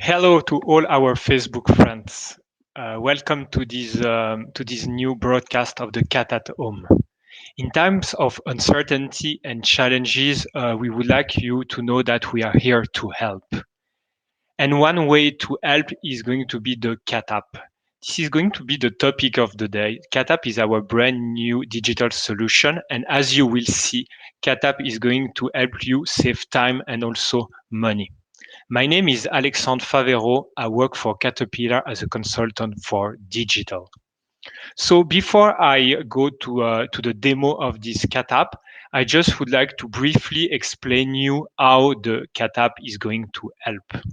Hello to all our Facebook friends. Welcome to this new broadcast of the Cat at Home. In times of uncertainty and challenges, we would like you to know that we are here to help. And one way to help is going to be the Cat app. This is going to be the topic of the day. Cat app is our brand new digital solution, and as you will see, Cat app is going to help you save time and also money. My name is Alexandre Favero. I work for Caterpillar as a consultant for digital. So before I go to the demo of this cat app, I just would like to briefly explain you how the cat app is going to help.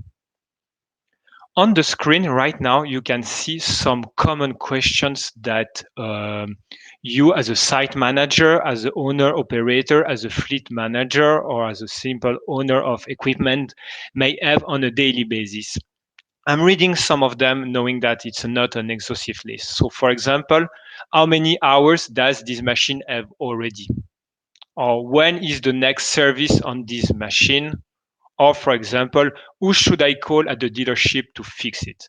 On the screen right now, you can see some common questions that you as a site manager, as an owner operator, as a fleet manager, or as a simple owner of equipment may have on a daily basis. I'm reading some of them knowing that it's not an exhaustive list. So for example, how many hours does this machine have already? Or when is the next service on this machine? Or for example, who should I call at the dealership to fix it?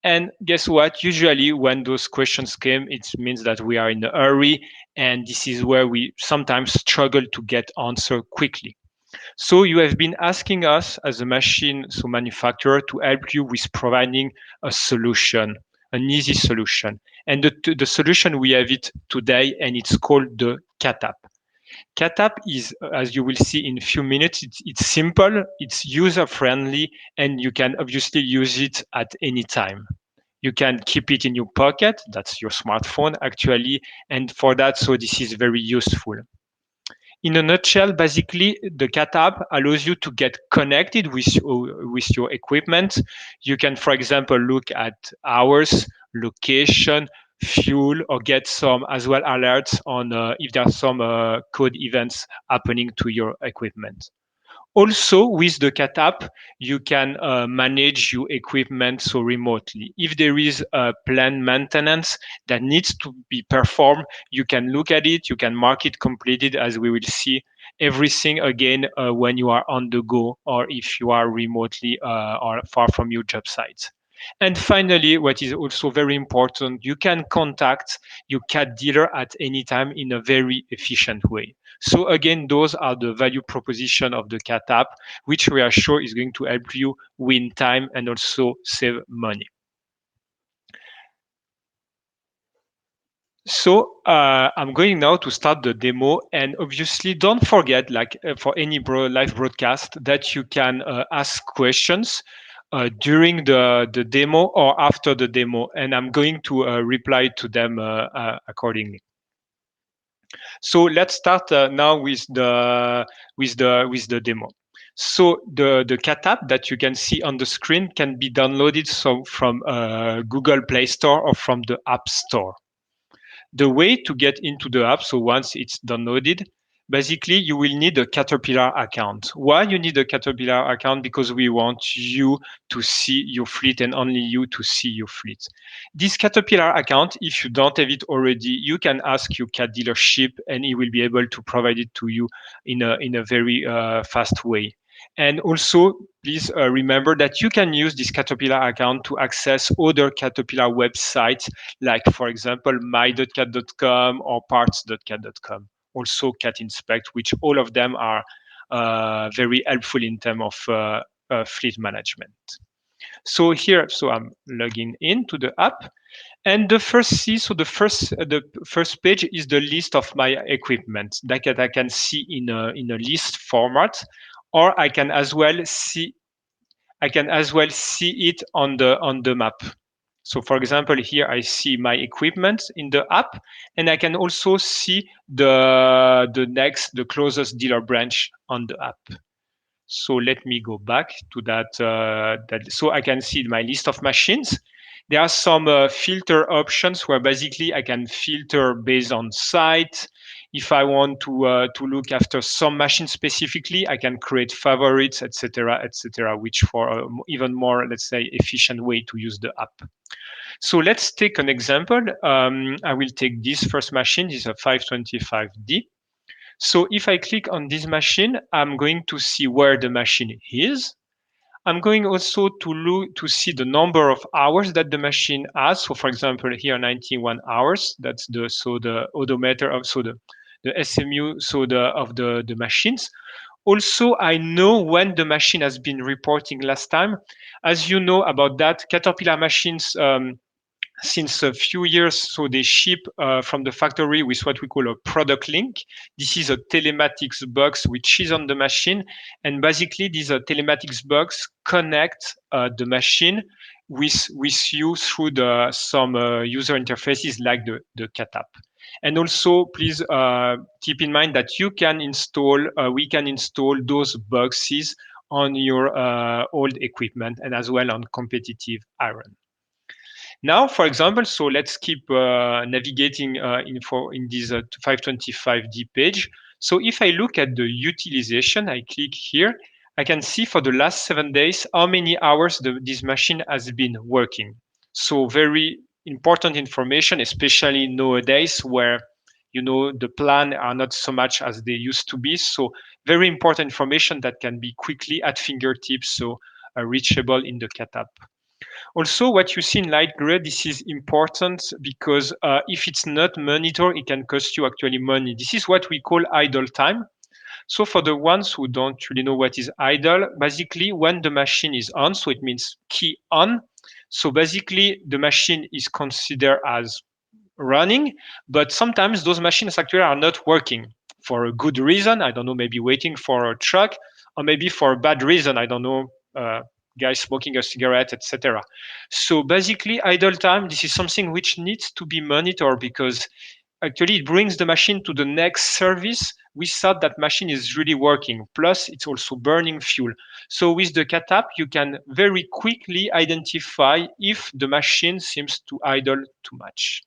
And guess what? Usually when those questions came, it means that we are in a hurry, and this is where we sometimes struggle to get answer quickly. So you have been asking us as a machine so manufacturer to help you with providing a solution, an easy solution. And the solution we have it today, and it's called the Cat app. Cat app is, as you will see in a few minutes, it's simple, it's user friendly, and you can obviously use it at any time. You can keep it in your pocket, that's your smartphone actually, and for that, so this is very useful. In a nutshell, basically, the Cat app allows you to get connected with your equipment. You can, for example, look at hours, location, fuel, or get some as well alerts on if there are some code events happening to your equipment. Also, with the Cat app, you can manage your equipment so remotely. If there is a planned maintenance that needs to be performed, you can look at it, you can mark it completed, as we will see everything again when you are on the go or if you are remotely or far from your job site. And finally, what is also very important, you can contact your cat dealer at any time in a very efficient way. So again, those are the value proposition of the cat app, which we are sure is going to help you win time and also save money. So I'm going now to start the demo, and obviously don't forget, like for any live broadcast, that you can ask questions during the demo or after the demo, and I'm going to reply to them accordingly. So let's start now with the demo. So the cat app that you can see on the screen can be downloaded from Google Play Store or from the App Store. The way to get into the app, so once it's downloaded, basically you will need a Caterpillar account. Why you need a Caterpillar account? Because we want you to see your fleet and only you to see your fleet. This Caterpillar account, if you don't have it already, you can ask your cat dealership and he will be able to provide it to you in a very fast way. And also, please remember that you can use this Caterpillar account to access other Caterpillar websites, like, for example, my.cat.com or parts.cat.com. Also, Cat Inspect, which all of them are very helpful in terms of fleet management. So here, so I'm logging into the app, and the first see, so the first page is the list of my equipment that I can see in a list format, or I can as well see it on the map. So for example, here I see my equipment in the app, and I can also see the closest dealer branch on the app. So let me go back to that so I can see my list of machines. There are some filter options where basically I can filter based on site. If I want to look after some machine specifically, I can create favorites, etc., which for even more, let's say, efficient way to use the app. So let's take an example. I will take this first machine. This is a 525D. So if I click on this machine, I'm going to see where the machine is. I'm going also to look to see the number of hours that the machine has. So for example, here 91 hours. That's the odometer of the SMU of the machines. Also, I know when the machine has been reporting last time. As you know about that, Caterpillar machines since a few years, so they ship from the factory with what we call a product link. This is a telematics box which is on the machine, and basically these telematics box connect the machine with you through the some user interfaces like the cat app. And also, please keep in mind that we can install those boxes on your old equipment and as well on competitive iron. Now, for example, so let's keep navigating in this 525D page. So if I look at the utilization, I click here, I can see for the last 7 days how many hours this machine has been working. So very important information, especially nowadays where the plan are not so much as they used to be. So very important information that can be quickly at fingertips, so reachable in the cat app. Also, what you see in light gray, this is important because if it's not monitored, it can cost you actually money. This is what we call idle time. So for the ones who don't really know what is idle, basically when the machine is on, so it means key on. So basically the machine is considered as running, but sometimes those machines actually are not working for a good reason. I don't know, maybe waiting for a truck, or maybe for a bad reason. I don't know, guys smoking a cigarette, etc. So basically, idle time. This is something which needs to be monitored because actually it brings the machine to the next service. We thought that machine is really working. Plus, it's also burning fuel. So with the cat app, you can very quickly identify if the machine seems to idle too much.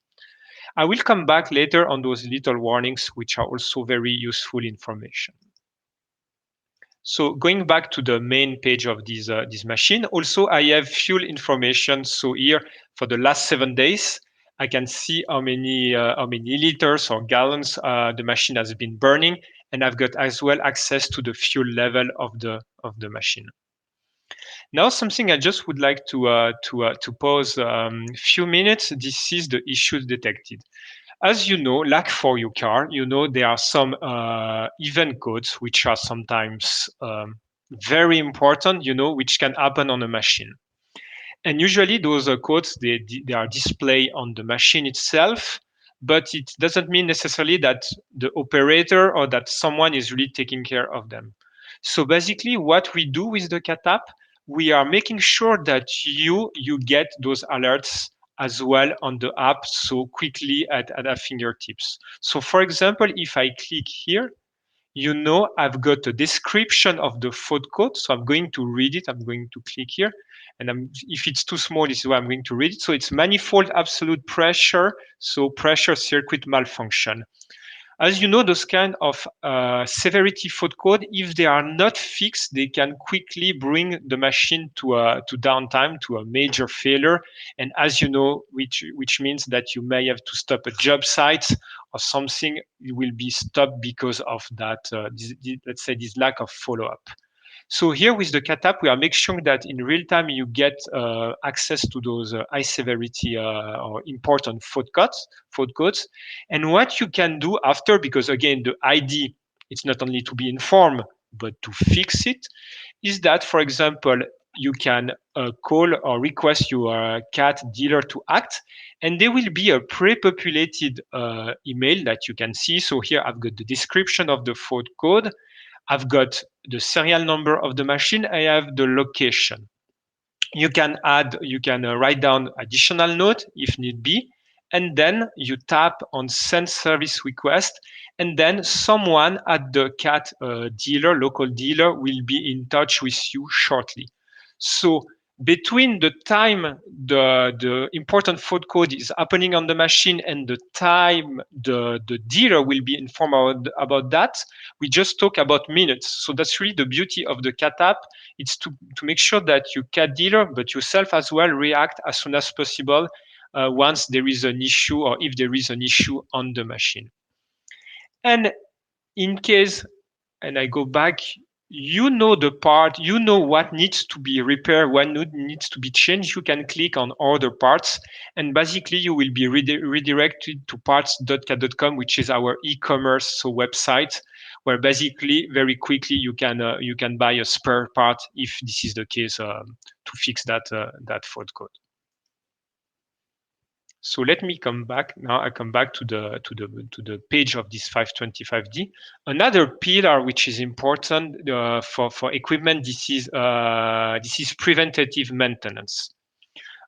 I will come back later on those little warnings, which are also very useful information. So going back to the main page of this machine, also I have fuel information. So here for the last 7 days, I can see how many liters or gallons the machine has been burning, and I've got as well access to the fuel level of the machine. Now, something I just would like to pause few minutes. This is the issues detected. As you know, like for your car, there are some event codes which are sometimes very important, which can happen on a machine. And usually those codes, they are displayed on the machine itself, but it doesn't mean necessarily that the operator or that someone is really taking care of them. So basically what we do with the cat app, we are making sure that you get those alerts as well on the app so quickly at our fingertips. So for example, if I click here, I've got a description of the fault code. So I'm going to read it. I'm going to click here. And if it's too small, this is why I'm going to read it. So it's manifold absolute pressure. So pressure circuit malfunction. As you know, those kind of severity fault code, if they are not fixed, they can quickly bring the machine to downtime, to a major failure. And as you know, which means that you may have to stop a job site or something will be stopped because of that, let's say, this lack of follow-up. So here with the cat app, we are making sure that in real time you get access to those high severity or important fault codes. And what you can do after, because again, the ID, it's not only to be informed, but to fix it, is that, for example, you can call or request your cat dealer to act, and there will be a pre-populated email that you can see. So here I've got the description of the fault code. I've got the serial number of the machine. I have the location. You can write down additional note if need be, and then you tap on send service request, and then someone at the cat local dealer will be in touch with you shortly. So between the time the important fault code is happening on the machine and the time the dealer will be informed about that, we just talk about minutes. So that's really the beauty of the cat app. It's to make sure that your cat dealer, but yourself as well, react as soon as possible once there is an issue or if there is an issue on the machine. And in case, and I go back, you know the part, you know what needs to be repaired, what needs to be changed. You can click on order parts, and basically you will be redirected to parts.cat.com, which is our e-commerce so website, where basically very quickly you can buy a spare part if this is the case, to fix that fault code. So let me come back now. I come back to the page of this 525D. Another pillar which is important for equipment. This is preventative maintenance.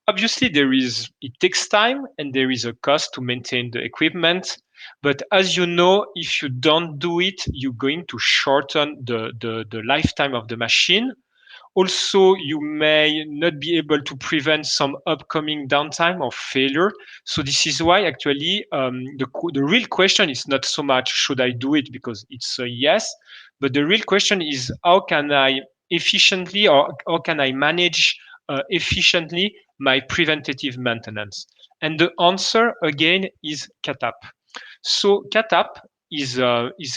Obviously, it takes time and there is a cost to maintain the equipment. But as you know, if you don't do it, you're going to shorten the lifetime of the machine. Also, you may not be able to prevent some upcoming downtime or failure. So this is why actually the real question is not so much should I do it, because it's a yes, but the real question is how can I efficiently, or how can I manage efficiently my preventative maintenance? And the answer again is CATAP. So CATAP is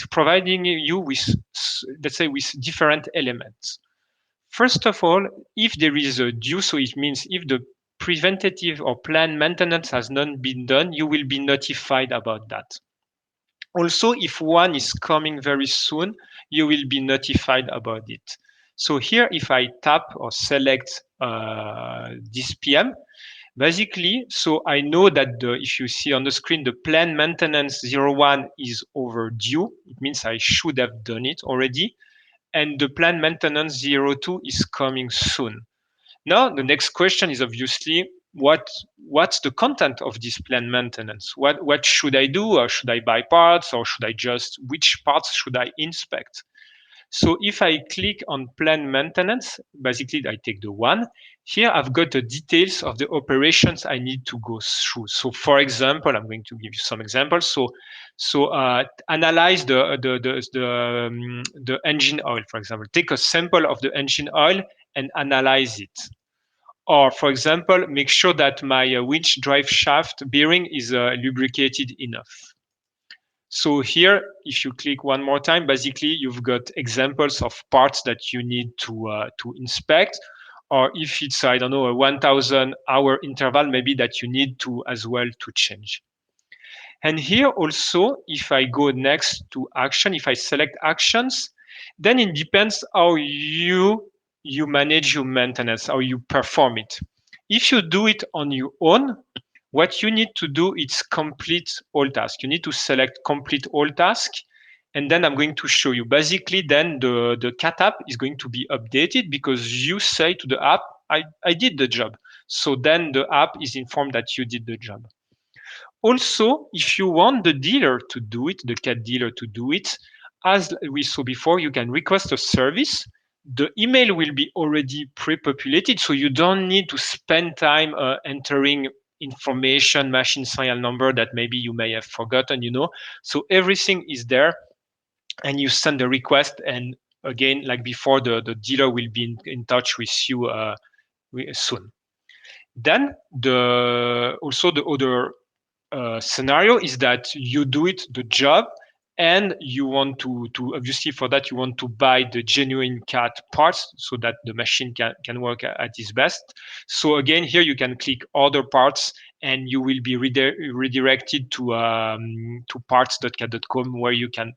providing you with, let's say, with different elements. First of all, if there is a due, so it means if the preventative or planned maintenance has not been done, you will be notified about that. Also, if one is coming very soon, you will be notified about it. So here, if I tap or select this PM, basically, so I know that if you see on the screen, the planned maintenance 01 is overdue. It means I should have done it already, and the planned maintenance 02 is coming soon. Now, the next question is obviously what's the content of this planned maintenance? What should I do? Or should I buy parts, or should I just, which parts should I inspect? So if I click on planned maintenance, basically I take the one. Here I've got the details of the operations I need to go through. So for example, I'm going to give you some examples. So analyze the engine oil, for example. Take a sample of the engine oil and analyze it. Or for example, make sure that my winch drive shaft bearing is lubricated enough. So here, if you click one more time, basically you've got examples of parts that you need to inspect, or if it's, I don't know, a 1,000 hour interval, maybe that you need to as well to change. And here also, if I go next to action, if I select actions, then it depends how you manage your maintenance, how you perform it. If you do it on your own, what you need to do is complete all tasks. You need to select complete all tasks. And then I'm going to show you. Basically, then the cat app is going to be updated because you say to the app, I did the job. So then the app is informed that you did the job. Also, if you want the dealer to do it, the cat dealer to do it, as we saw before, you can request a service. The email will be already pre-populated, so you don't need to spend time entering information, machine serial number that maybe you may have forgotten. So everything is there, and you send the request, and again, like before, the dealer will be in touch with you soon. Then also the other scenario is that you do it the job, and you want to obviously for that you want to buy the genuine cat parts so that the machine can work at its best. So again, here you can click other parts, and you will be redirected to parts.cat.com, where you can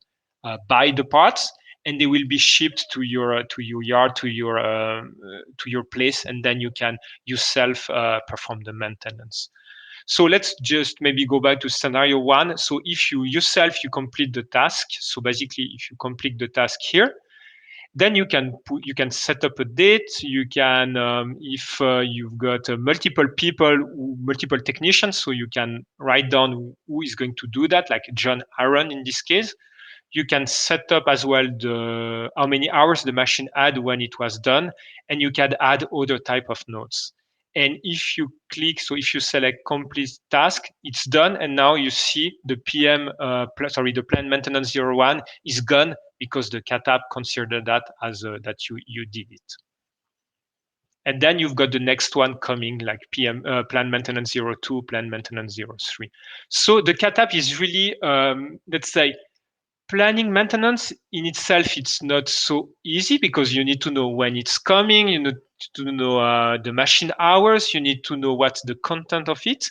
buy the parts, and they will be shipped to your yard, to your place, and then you can yourself perform the maintenance. So let's just maybe go back to scenario one. So if you yourself, you complete the task. So basically, if you complete the task here, then you can set up a date. You can, if you've got multiple people, multiple technicians, so you can write down who is going to do that, like John Aaron in this case. You can set up as well how many hours the machine had when it was done, and you can add other type of notes. And if you click, so if you select complete task, it's done, and now you see the the planned maintenance 01 is gone because the cat app considered that as that you did it. And then you've got the next one coming, like plan maintenance 02, plan maintenance 03. So the cat app is really, let's say, Planning maintenance in itself, it's not so easy because you need to know when it's coming, you need to know the machine hours, you need to know what's the content of it.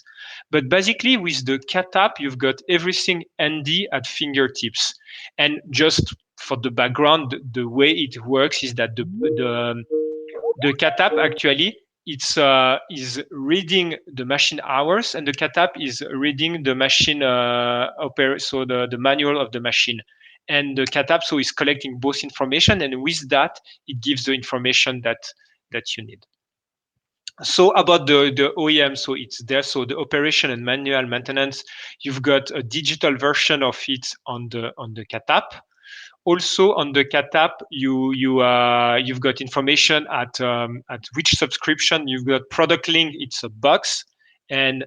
But basically, with the cat app, you've got everything handy at fingertips. And just for the background, the way it works is that the cat app actually it's is reading the machine hours, and the cat app is reading the machine so the manual of the machine. And the cat app so is collecting both information, and with that it gives the information that you need. So about the OEM, so it's there. So the operation and manual maintenance, you've got a digital version of it on the cat app. Also on the cat app, you've got information at which subscription. You've got product link. It's a box, and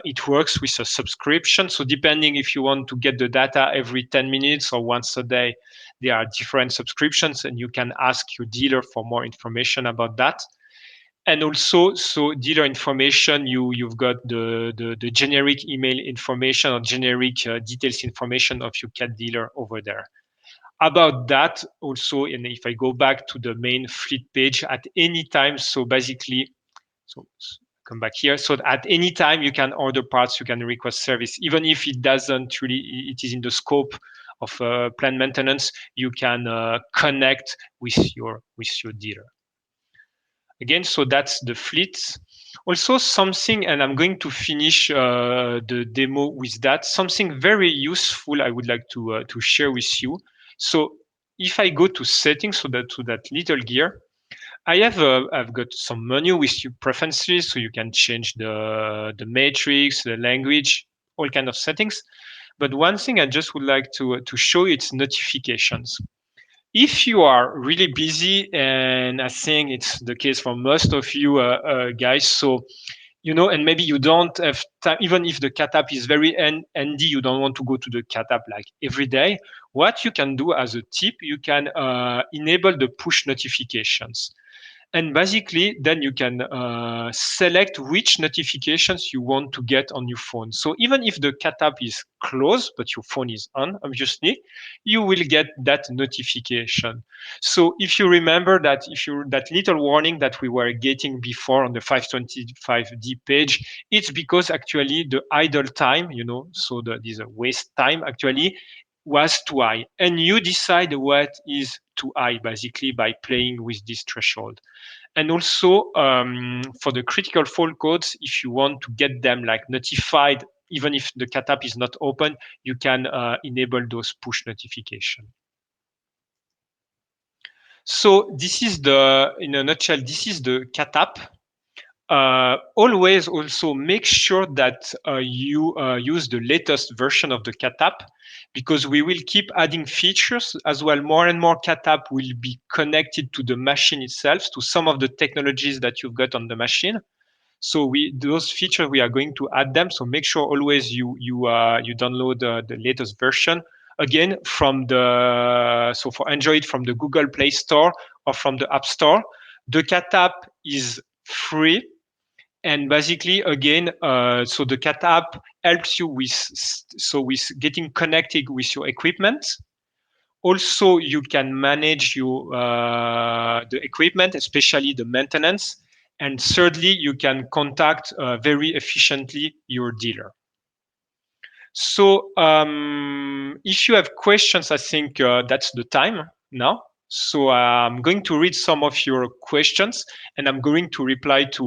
it works with a subscription. So depending if you want to get the data every 10 minutes or once a day, there are different subscriptions, and you can ask your dealer for more information about that. And also, so dealer information, you've got the generic email information or generic details information of your cat dealer over there. About that also, and if I go back to the main fleet page at any time, so basically, so come back here. So at any time you can order parts, you can request service, even if it doesn't really, it is in the scope of planned maintenance. You can connect with your dealer. Again, so that's the fleet. Also something, and I'm going to finish the demo with that, something very useful I would like to share with you. So if I go to settings, so that to that little gear, I've got some menu with your preferences, so you can change the matrix, the language, all kind of settings. But one thing I just would like to show you, it's notifications. If you are really busy, and I think it's the case for most of you guys, so and maybe you don't have time, even if the cat app is very handy, you don't want to go to the cat app like every day. What you can do as a tip, you can enable the push notifications. And basically, then you can select which notifications you want to get on your phone. So even if the cat app is closed, but your phone is on, obviously, you will get that notification. So if you remember that little warning that we were getting before on the 525D page, it's because actually the idle time, so this waste time actually was too high. And you decide what is too high basically by playing with this threshold. And also for the critical fault codes, if you want to get them like notified, even if the cat app is not open, you can enable those push notification. So this is in a nutshell, this is the cat app. Always also make sure that you use the latest version of the cat app, because we will keep adding features as well. More and more cat app will be connected to the machine itself, to some of the technologies that you've got on the machine. So those features, we are going to add them. So make sure always you download the latest version. Again, so for Android, from the Google Play Store or from the App Store. The cat app is free. And basically, again, so the cat app helps you with getting connected with your equipment. Also, you can manage the equipment, especially the maintenance. And thirdly, you can contact very efficiently your dealer. So if you have questions, I think that's the time now. So I'm going to read some of your questions, and I'm going to reply to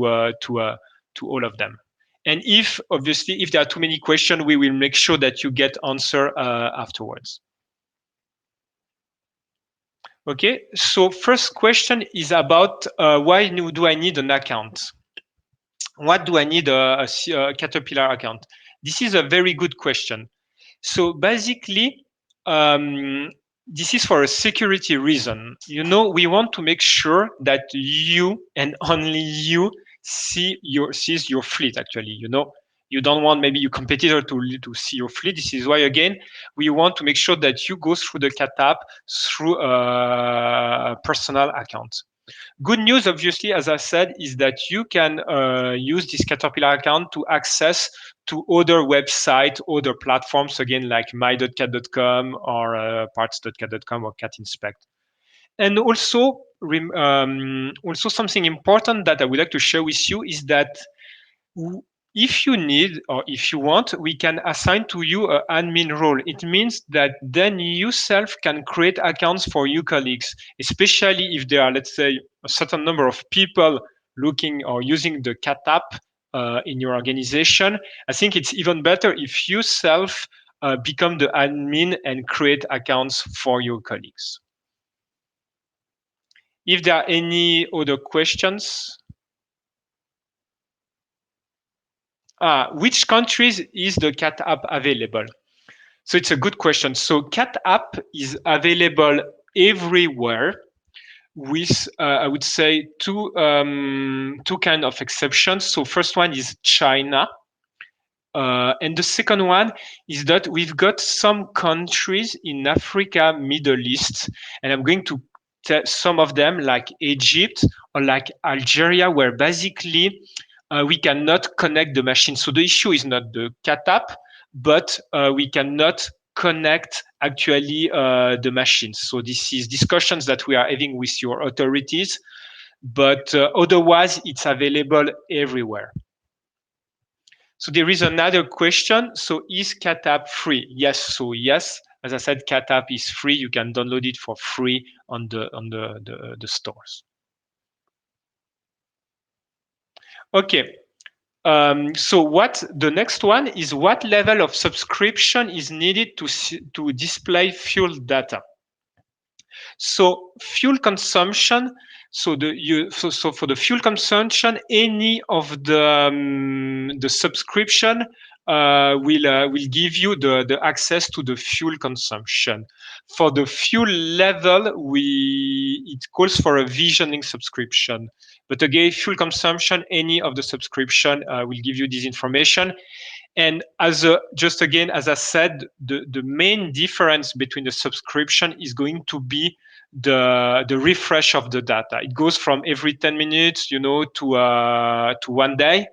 all of them. And obviously, if there are too many questions, we will make sure that you get answer afterwards. Okay, so first question is about why do I need an account? What do I need a Caterpillar account? This is a very good question. So basically, this is for a security reason. We want to make sure that you and only you sees your fleet. Actually, you don't want maybe your competitor to see your fleet. This is why, again, we want to make sure that you go through the cat app through a personal account. Good news, obviously, as I said, is that you can use this Caterpillar account to access to other websites, other platforms, again, like my.cat.com or parts.cat.com or Cat Inspect. And also something important that I would like to share with you is that if you need or if you want, we can assign to you an admin role. It means that then you yourself can create accounts for your colleagues, especially if there are, let's say, a certain number of people looking or using the Cat app in your organization. I think it's even better if you yourself become the admin and create accounts for your colleagues. If there are any other questions, which countries is the Cat app available? So it's a good question. So Cat app is available everywhere with, I would say, two kind of exceptions. So first one is China. And the second one is that we've got some countries in Africa, Middle East, and I'm going to tell some of them like Egypt or like Algeria, where basically we cannot connect the machine. So the issue is not the Cat app, but we cannot connect actually the machines. So this is discussions that we are having with your authorities, but otherwise it's available everywhere. So there is another question. So is Cat app free? Yes. So yes, as I said, Cat app is free. You can download it for free on the stores. Okay. So what the next one is, what level of subscription is needed to display fuel data? So fuel consumption. So for the fuel consumption, any of the subscription will give you the access to the fuel consumption. For the fuel level, it calls for a visioning subscription. But again, fuel consumption, any of the subscription will give you this information. And just again, as I said, the main difference between the subscription is going to be the refresh of the data. It goes from every 10 minutes, to 1 day.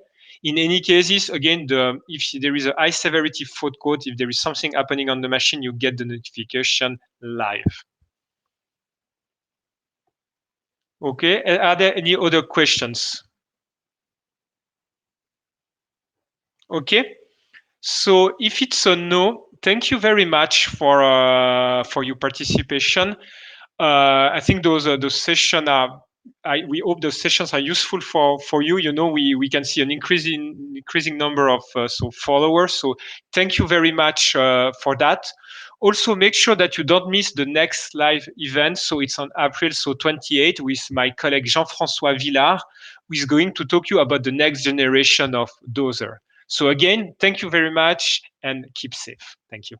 In any cases, again, if there is a high severity fault code, if there is something happening on the machine, you get the notification live. Okay. Are there any other questions? Okay. So if it's a no, thank you very much for your participation. I think those sessions are. We hope those sessions are useful for you. We can see an increasing number of followers. So thank you very much for that. Also, make sure that you don't miss the next live event. So it's on April 28 with my colleague Jean-François Villard, who is going to talk to you about the next generation of dozer. So again, thank you very much and keep safe. Thank you.